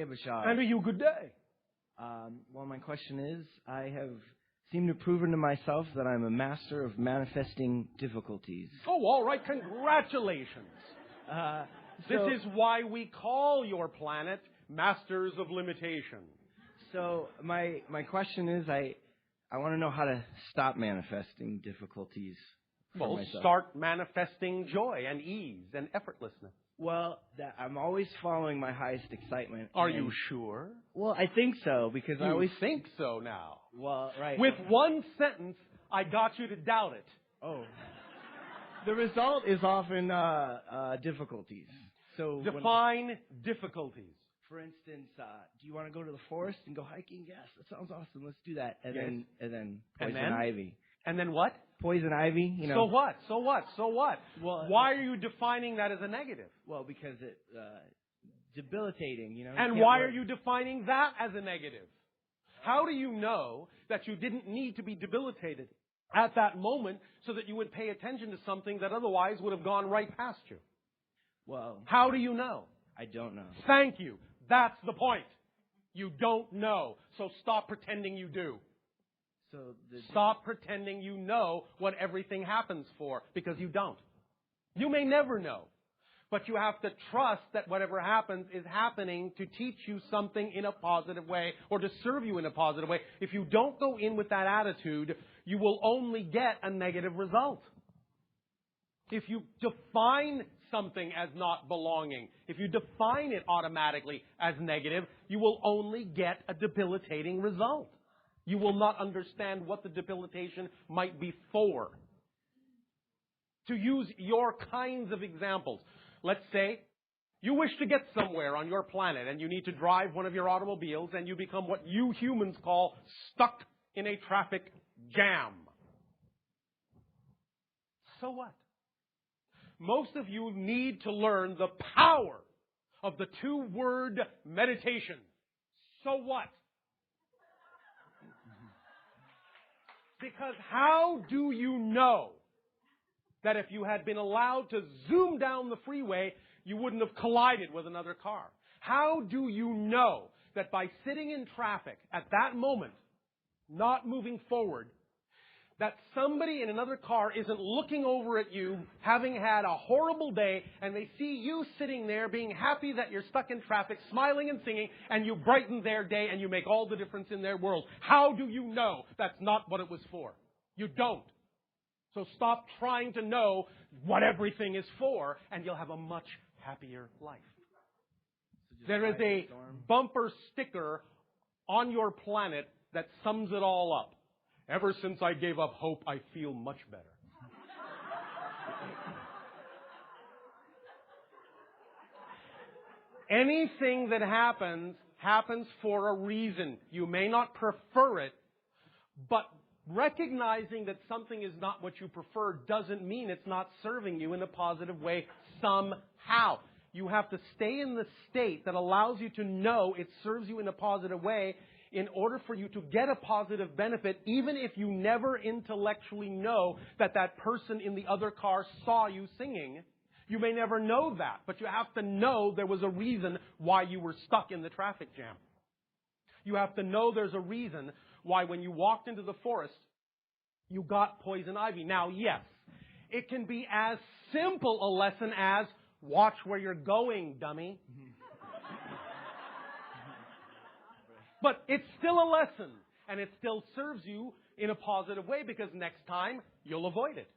Hey, Bashar. And to you, good day. Well, my question is, I have seemed to prove to myself that I'm a master of manifesting difficulties. Oh, all right. Congratulations. This is why we call your planet Masters of Limitation. So my question is, I want to know how to stop manifesting difficulties for myself. Start manifesting joy and ease and effortlessness. Well, I'm always following my highest excitement. Are you sure? Well, I think so, because I always think so now. Well, right. With one sentence, I got you to doubt it. Oh. The result is often difficulties. So define difficulties. For instance, do you want to go to the forest and go hiking? Yes, that sounds awesome. Let's do that. And then poison ivy. And then what? Poison ivy, you know. So what? Well, why are you defining that as a negative? Well, because it's debilitating, you know. And why are you defining that as a negative? How do you know that you didn't need to be debilitated at that moment so that you would pay attention to something that otherwise would have gone right past you? Well, how do you know? I don't know. Thank you. That's the point. You don't know. So stop pretending you do. Stop pretending you know what everything happens for, because you don't. You may never know. But you have to trust that whatever happens is happening to teach you something in a positive way or to serve you in a positive way. If you don't go in with that attitude, you will only get a negative result. If you define something as not belonging, if you define it automatically as negative, you will only get a debilitating result. You will not understand what the debilitation might be for. To use your kinds of examples, let's say you wish to get somewhere on your planet and you need to drive one of your automobiles and you become what you humans call stuck in a traffic jam. So what? Most of you need to learn the power of the two-word meditation. So what? Because how do you know that if you had been allowed to zoom down the freeway, you wouldn't have collided with another car? How do you know that by sitting in traffic at that moment, not moving forward, that somebody in another car isn't looking over at you, having had a horrible day, and they see you sitting there being happy that you're stuck in traffic, smiling and singing, and you brighten their day and you make all the difference in their world? How do you know that's not what it was for? You don't. So stop trying to know what everything is for, and you'll have a much happier life. There is a bumper sticker on your planet that sums it all up. Ever since I gave up hope, I feel much better. Anything that happens for a reason. You may not prefer it, but recognizing that something is not what you prefer doesn't mean it's not serving you in a positive way somehow. You have to stay in the state that allows you to know it serves you in a positive way in order for you to get a positive benefit, even if you never intellectually know that that person in the other car saw you singing. You may never know that, but you have to know there was a reason why you were stuck in the traffic jam. You have to know there's a reason why when you walked into the forest, you got poison ivy. Now, yes, it can be as simple a lesson as watch where you're going, dummy. But it's still a lesson, and it still serves you in a positive way because next time you'll avoid it.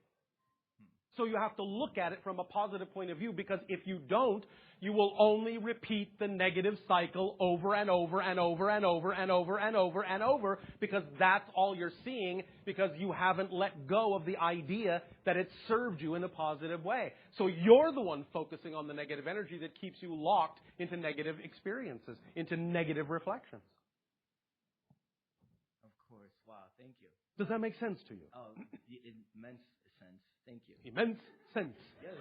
So you have to look at it from a positive point of view, because if you don't, you will only repeat the negative cycle over and over and over and over and over and over and over, because that's all you're seeing, because you haven't let go of the idea that it served you in a positive way. So you're the one focusing on the negative energy that keeps you locked into negative experiences, into negative reflections. Wow, thank you. Does that make sense to you? Oh, immense sense. Thank you. Immense sense. Yes.